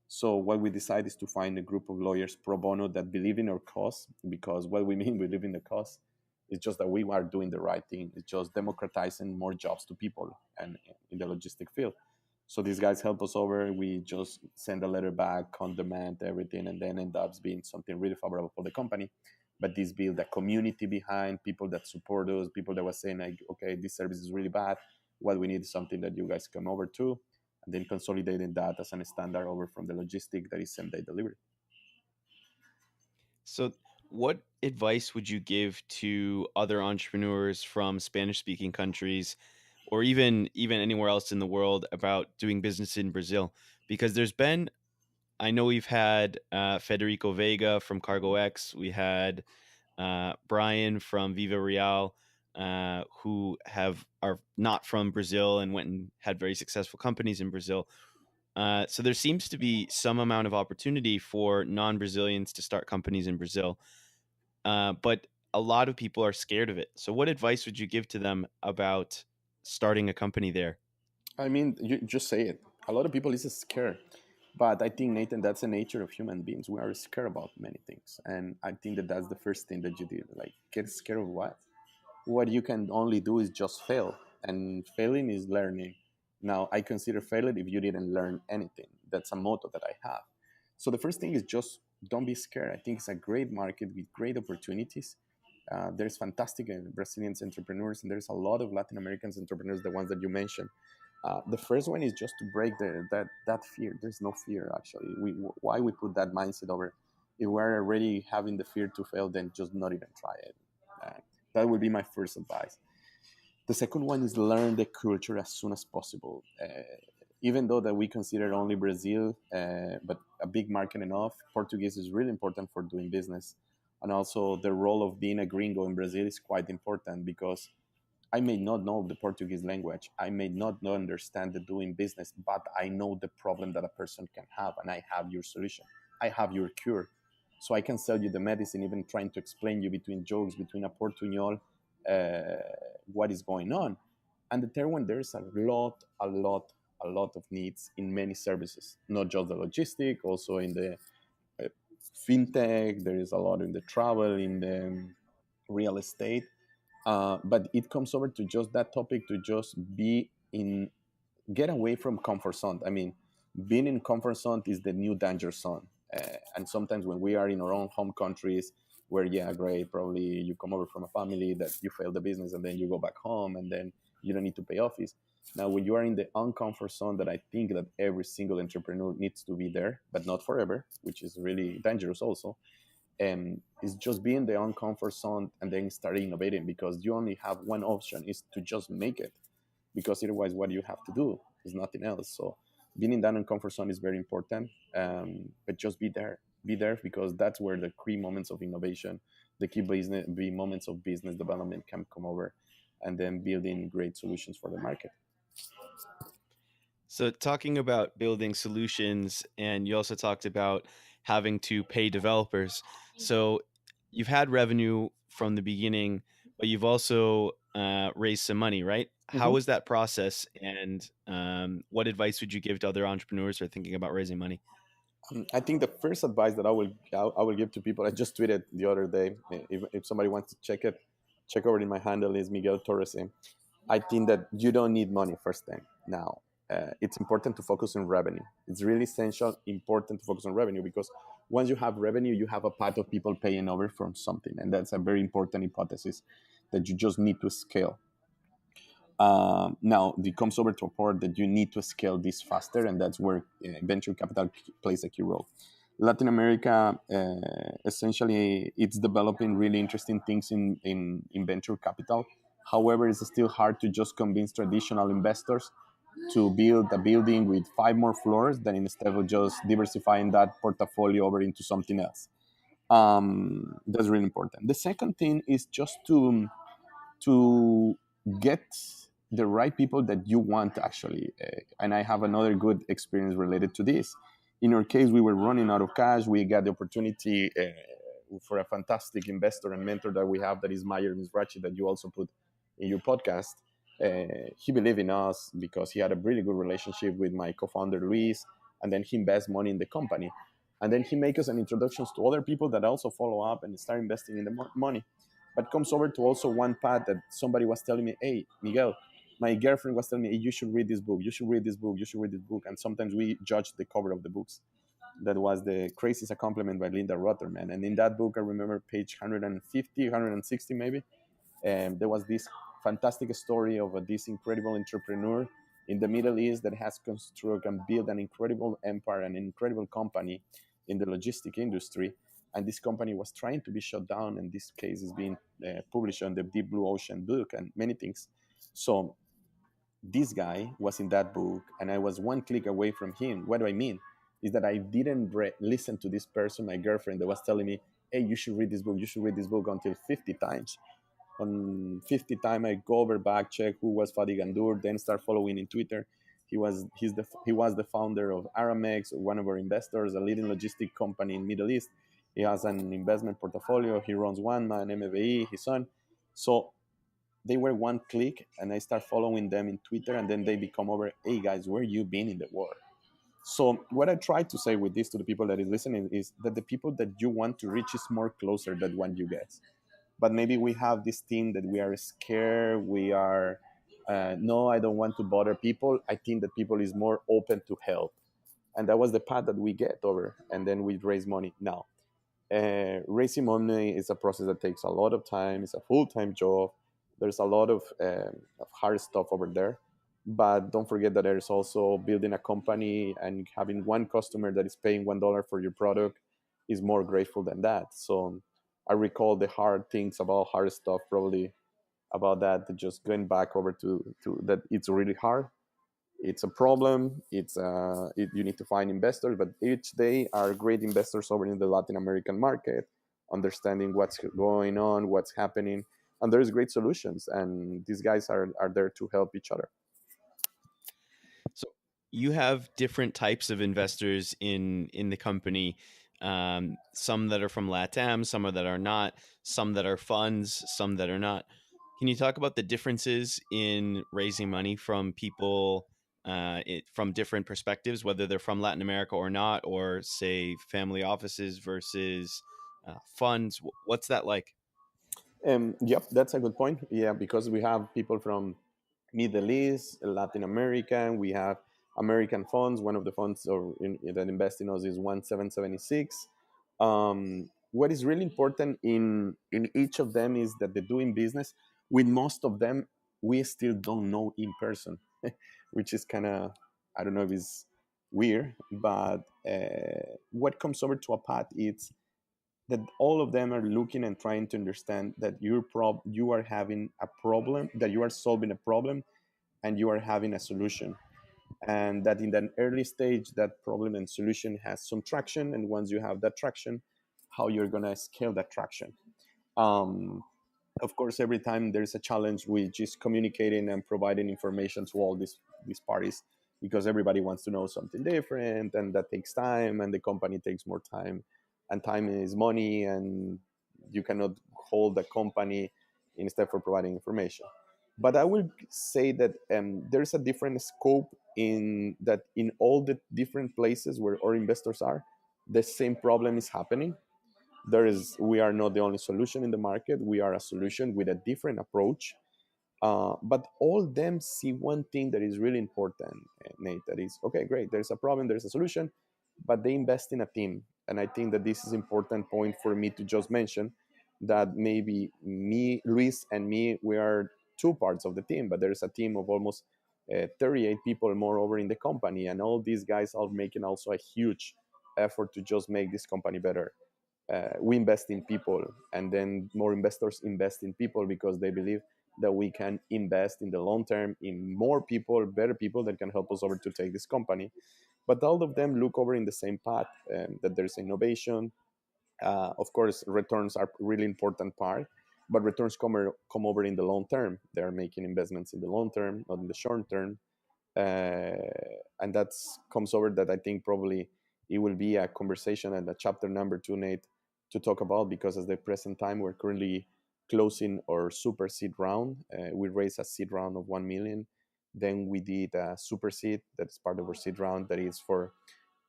So what we decided is to find a group of lawyers pro bono that believe in our cause, because what we mean believe in the cause is just that we are doing the right thing. It's just democratizing more jobs to people and in the logistic field. So these guys help us over. We just send a letter back on demand, everything, and then end up being something really favorable for the company. But this build a community behind, people that support us, people that were saying like, okay, this service is really bad. What we need is something that you guys come over to, and then consolidating that as a standard over from the logistic that is same day delivery. So, what advice would you give to other entrepreneurs from Spanish-speaking countries, or even anywhere else in the world, about doing business in Brazil? Because I know we've had Federico Vega from Cargo X, we had Brian from Viva Real, who are not from Brazil and went and had very successful companies in Brazil. So there seems to be some amount of opportunity for non-Brazilians to start companies in Brazil, but a lot of people are scared of it. So what advice would you give to them about starting a company there? I mean, you just say it. A lot of people is scared, but I think, Nathan, that's the nature of human beings. We are scared about many things, and I think that that's the first thing that you did. Like, get scared of what? What you can only do is just fail, and failing is learning. Now I consider failure if you didn't learn anything. That's a motto that I have. So the first thing is just don't be scared. I think it's a great market with great opportunities. There's fantastic Brazilian entrepreneurs, and there's a lot of Latin American entrepreneurs, the ones that you mentioned. The first one is just to break that fear. There's no fear, actually. Why we put that mindset over? If we're already having the fear to fail, then just not even try it. That would be my first advice. The second one is learn the culture as soon as possible. Even though that we consider only Brazil, but a big market enough, Portuguese is really important for doing business. And also the role of being a gringo in Brazil is quite important, because I may not know the Portuguese language. I may not know, understand the doing business, but I know the problem that a person can have, and I have your solution. I have your cure. So I can sell you the medicine, even trying to explain you between jokes, between a portuñol, uh, what is going on. And the third one, there's a lot of needs in many services, not just the logistic, also in the uh, fintech. There is a lot in the travel, in the real estate. But it comes over to just that topic, to just be in, get away from comfort zone. I mean, being in comfort zone is the new danger zone. And sometimes when we are in our own home countries, where yeah, great, probably you come over from a family that you fail the business, and then you go back home, and then you don't need to pay office. Now, when you are in the uncomfort zone, that I think that every single entrepreneur needs to be there, but not forever, which is really dangerous also. Is just be in the uncomfort zone and then start innovating, because you only have one option, is to just make it, because otherwise what you have to do is nothing else. So being in that uncomfort zone is very important. But just be there, because that's where the key moments of innovation, the key business, the moments of business development can come over, and then building great solutions for the market. So, talking about building solutions, and you also talked about having to pay developers. So, you've had revenue from the beginning, but you've also raised some money, right? How Mhm. was that process? And what advice would you give to other entrepreneurs who are thinking about raising money? I think the first advice that I will give to people, I just tweeted the other day. If somebody wants to check it, check over in my handle is Miguel Torres. I think that you don't need money first thing. Now, it's important to focus on revenue. It's really essential, important to focus on revenue, because once you have revenue, you have a part of people paying over from something, and that's a very important hypothesis, that you just need to scale. Now, it comes over to a part that you need to scale this faster, and that's where venture capital plays a key role. Latin America, essentially, it's developing really interesting things in venture capital. However, it's still hard to just convince traditional investors to build a building with 5 more floors, than instead of just diversifying that portfolio over into something else. That's really important. The second thing is just to get the right people that you want, actually. And I have another good experience related to this. In our case, we were running out of cash. We got the opportunity for a fantastic investor and mentor that we have, that is Mayer Mizrachi, that you also put in your podcast. He believed in us because he had a really good relationship with my co-founder Luis, and then he invests money in the company, and then he makes us an introductions to other people that also follow up and start investing in the money. But comes over to also one path that somebody was telling me, hey, Miguel, my girlfriend was telling me, hey, you should read this book, you should read this book, you should read this book. And sometimes we judge the cover of the books. That was The Crazy is a Compliment by Linda Rotterman. And in that book, I remember page 150, 160 maybe, and there was this fantastic story of this incredible entrepreneur in the Middle East that has constructed and built an incredible empire, an incredible company in the logistic industry. And this company was trying to be shut down, and this case is being published on the Deep Blue Ocean book and many things. So this guy was in that book, and I was one click away from him. What do I mean? Is that I didn't listen to this person, my girlfriend, that was telling me, hey, you should read this book, you should read this book, until 50 times. On 50 time, I go over back, check who was Fadi Gandour, then start following in Twitter. He was the founder of Aramex, one of our investors, a leading logistic company in Middle East. He has an investment portfolio. He runs one man, MBI, his son. So they were one click, and I start following them in Twitter, and then they become over, hey guys, where you been in the war? So what I try to say with this to the people that is listening is that the people that you want to reach is more closer than what you guess. But maybe we have this thing that we are scared, we are no, I don't want to bother people. I think that people is more open to help, and that was the path that we get over, and then we raise money. Now, raising money is a process that takes a lot of time. It's a full-time job. There's a lot of hard stuff over there, but don't forget that there's also building a company, and having one customer that is paying $1 for your product is more grateful than that. So I recall the hard things about hard stuff, probably about that, just going back over to that. It's really hard, it's a problem. You need to find investors, but each day are great investors over in the Latin American market, understanding what's going on, what's happening, and there's great solutions. And these guys are there to help each other. So you have different types of investors in the company. Some that are from LATAM, some that are not, some that are funds, some that are not. Can you talk about the differences in raising money from people from different perspectives, whether they're from Latin America or not, or say family offices versus funds? What's that like? Yep, that's a good point. Yeah, because we have people from Middle East, Latin America. We have American funds. One of the funds that invest in us is 1776. What is really important in each of them is that they're doing business. With most of them, we still don't know in person, which is kind of, I don't know if it's weird, but what comes over to a path is that all of them are looking and trying to understand that you are having a problem, that you are solving a problem, and you are having a solution, and that in an early stage that problem and solution has some traction, and once you have that traction, how you're going to scale that traction. um, of course, every time there's a challenge, we just communicating and providing information to all these parties, because everybody wants to know something different, and that takes time, and the company takes more time, and time is money, and you cannot hold the company instead for providing information. But I will say that there's a different scope in that in all the different places where our investors are, the same problem is happening. We are not the only solution in the market. We are a solution with a different approach. But all them see one thing that is really important, Nate. That is, okay, great. There's a problem. There's a solution, but they invest in a team, and I think that this is important point for me to just mention that maybe me, Luis, and me, we are two parts of the team, but there's a team of almost 38 people more over in the company, and all these guys are making also a huge effort to just make this company better. We invest in people, and then more investors invest in people because they believe that we can invest in the long term in more people, better people that can help us over to take this company. But all of them look over in the same path, that there's innovation. Of course, returns are really important part, but returns come over in the long term. They're making investments in the long term, not in the short term. And that's comes over that I think probably it will be a conversation and a chapter number two, Nate, to talk about, because at the present time we're currently closing our super seed round. We raised a seed round of 1 million. Then we did a super seed that's part of our seed round that is for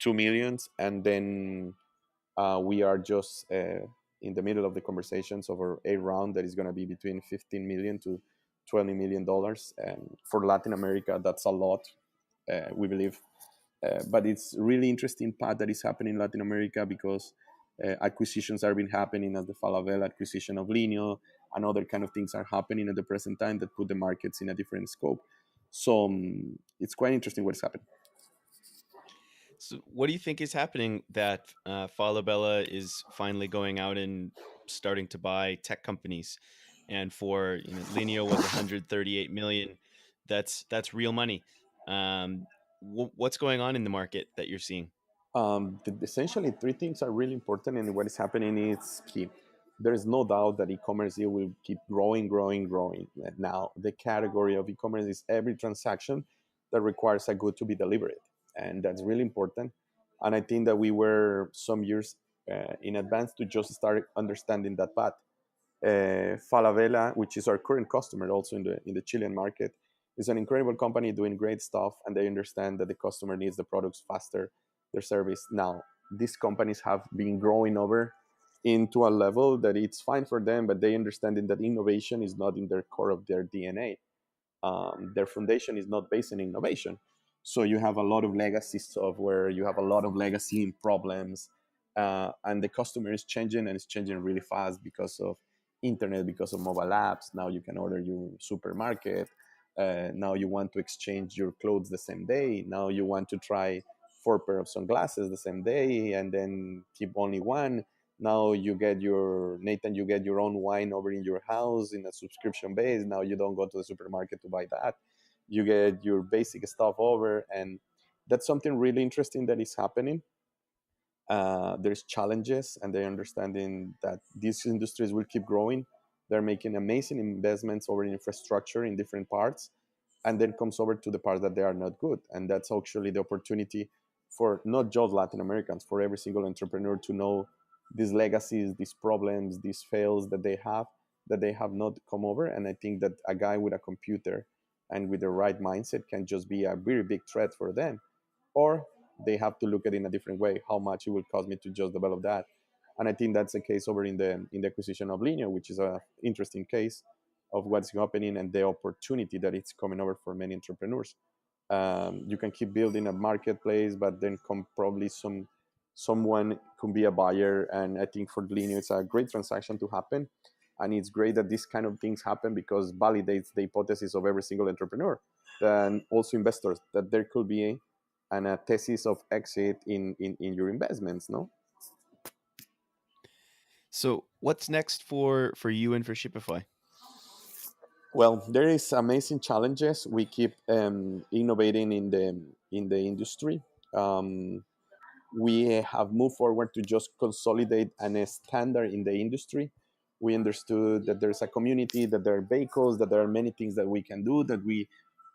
2 millions. And then we are just in the middle of the conversations over a round that is going to be between 15 million to 20 million dollars. And for Latin America, that's a lot, we believe. But it's really interesting path that is happening in Latin America, because acquisitions are been happening, as the Falabella acquisition of Linio and other kind of things are happening at the present time that put the markets in a different scope. So it's quite interesting what's happening. So, what do you think is happening that Falabella is finally going out and starting to buy tech companies? And for Linio was 138 million. That's real money. What's going on in the market that you're seeing? Essentially, three things are really important, and what is happening is key. There is no doubt that e-commerce it will keep growing, growing, growing. Now, the category of e-commerce is every transaction that requires a good to be delivered, and that's really important. And I think that we were some years in advance to just start understanding that path. Falabella, which is our current customer also in the Chilean market, is an incredible company doing great stuff, and they understand that the customer needs the products faster, their service. Now, these companies have been growing over into a level that it's fine for them, but they understanding that innovation is not in their core of their DNA. Their foundation is not based in innovation. So you have a lot of legacy software, you have a lot of legacy problems, and the customer is changing, and it's changing really fast because of internet, because of mobile apps. Now you can order your supermarket. Now you want to exchange your clothes the same day. Now you want to try four pair of sunglasses the same day and then keep only one. Now you get your Nathan, you get your own wine over in your house in a subscription base. Now you don't go to the supermarket to buy that. You get your basic stuff over, and that's something really interesting that is happening. There's challenges, and they're understanding that these industries will keep growing. They're making amazing investments over in infrastructure in different parts, and then comes over to the parts that they are not good. And that's actually the opportunity for not just Latin Americans, for every single entrepreneur to know these legacies, these problems, these fails that they have not come over. And I think that a guy with a computer and with the right mindset can just be a very big threat for them. Or they have to look at it in a different way. How much it will cost me to just develop that? And I think that's the case over in the acquisition of Linio, which is a interesting case of what's happening and the opportunity that it's coming over for many entrepreneurs. You can keep building a marketplace, but then come probably someone can be a buyer. And I think for Linio, it's a great transaction to happen. And it's great that these kind of things happen because validates the hypothesis of every single entrepreneur and also investors that there could be a thesis of exit in your investments, no? So, what's next for you and for Shippify? Well, there is amazing challenges. We keep innovating in the industry. Um, we have moved forward to just consolidate a standard in the industry. We understood that there's a community, that there are vehicles, that there are many things that we can do, that we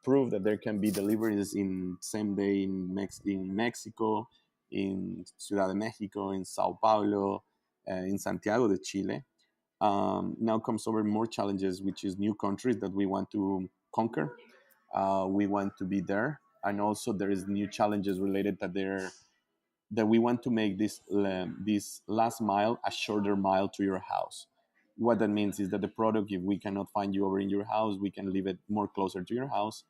prove that there can be deliveries in same day in Mexico, in Ciudad de Mexico, in Sao Paulo, in Santiago de Chile. Now comes over more challenges, which is new countries that we want to conquer. We want to be there, and also there is new challenges related that we want to make this last mile a shorter mile to your house. What that means is that the product, if we cannot find you over in your house, we can leave it more closer to your house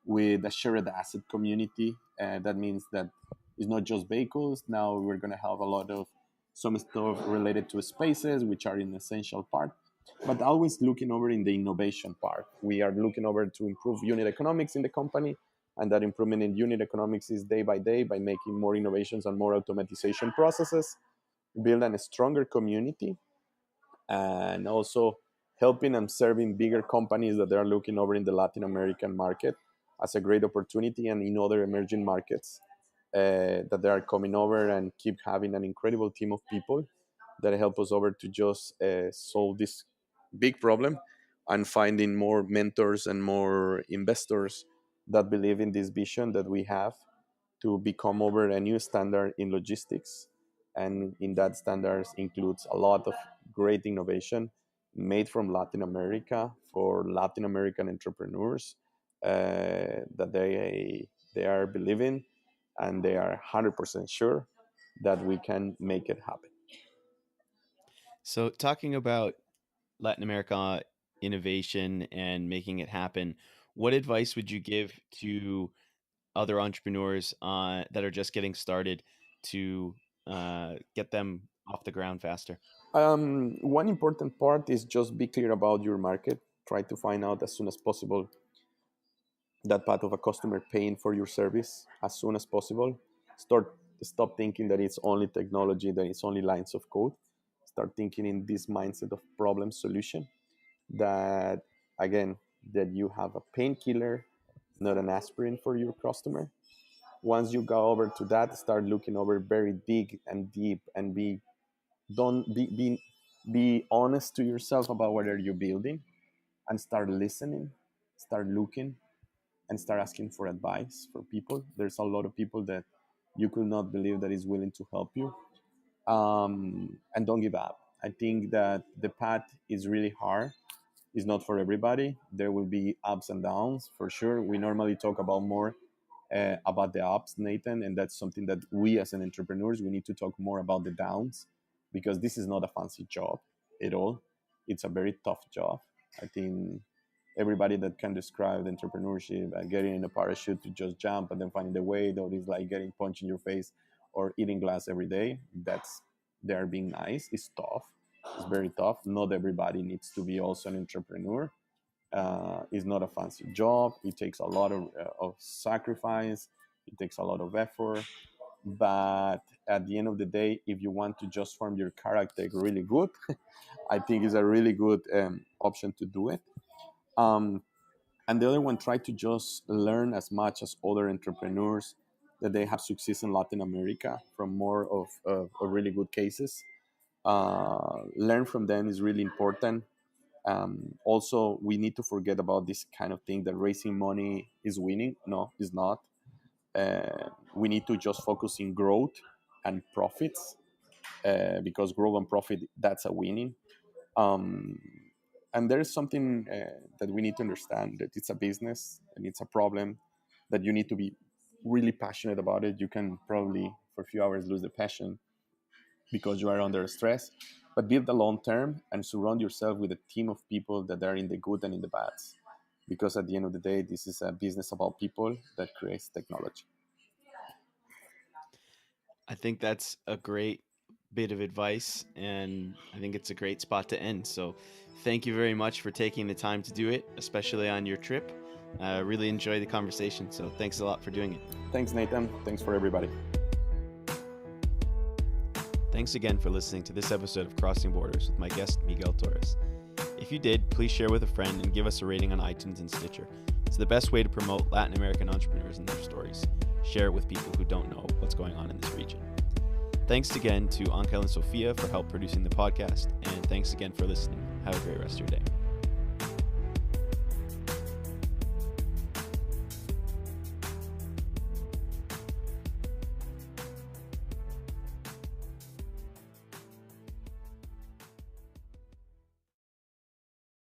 with a shared asset community. That means that it's not just vehicles. Now we're going to have a lot of some stuff related to spaces, which are an essential part, but always looking over in the innovation part. We are looking over to improve unit economics in the company, and that improvement in unit economics is day by day by making more innovations and more automatization processes, build a stronger community, and also helping and serving bigger companies that they are looking over in the Latin American market as a great opportunity, and in other emerging markets that they are coming over, and keep having an incredible team of people that help us over to just solve this big problem, and finding more mentors and more investors that believe in this vision that we have to become over a new standard in logistics. And in that standards includes a lot of great innovation made from Latin America for Latin American entrepreneurs that they are believing, and they are 100% sure that we can make it happen. So, talking about Latin America innovation and making it happen, what advice would you give to other entrepreneurs that are just getting started to get them off the ground faster? One important part is just be clear about your market. Try to find out as soon as possible that path of a customer paying for your service as soon as possible. Stop thinking that it's only technology, that it's only lines of code. Start thinking in this mindset of problem solution. That again, that you have a painkiller, not an aspirin for your customer. Once you go over to that, start looking over very big and deep, and be don't be honest to yourself about what are you building, and start listening, start looking, and start asking for advice for people. There's a lot of people that you could not believe that is willing to help you. And don't give up. I think that the path is really hard. It's not for everybody. There will be ups and downs for sure. We normally talk about the ups, Nathan, and that's something that we as an entrepreneurs we need to talk more about the downs, because this is not a fancy job at all. It's a very tough job. I think everybody that can describe the entrepreneurship, getting in a parachute to just jump and then finding the way, though it's like getting punched in your face or eating glass every day. That's they're being nice. It's tough. It's very tough. Not everybody needs to be also an entrepreneur. It's not a fancy job. It takes a lot of sacrifice. It takes a lot of effort. But at the end of the day, if you want to just form your character really good, I think it's a really good option to do it. Um, and the other one, try to just learn as much as other entrepreneurs that they have success in Latin America from more of really good cases. Learn from them is really important. Also, we need to forget about this kind of thing that raising money is winning. No, it's not. We need to just focus in growth and profits, because growth and profit, that's a winning. Um, and there is something that we need to understand, that it's a business and it's a problem that you need to be really passionate about it. You can probably for a few hours lose the passion, because you are under stress, but build the long term and surround yourself with a team of people that are in the good and in the bads. Because at the end of the day, this is a business about people that creates technology. I think that's a great bit of advice, and I think it's a great spot to end. So thank you very much for taking the time to do it, especially on your trip. I really enjoyed the conversation, so thanks a lot for doing it. Thanks, Nathan. Thanks for everybody. Thanks again for listening to this episode of Crossing Borders with my guest, Miguel Torres. If you did, please share with a friend and give us a rating on iTunes and Stitcher. It's the best way to promote Latin American entrepreneurs and their stories. Share it with people who don't know what's going on in this region. Thanks again to Angel and Sofia for help producing the podcast, and thanks again for listening. Have a great rest of your day.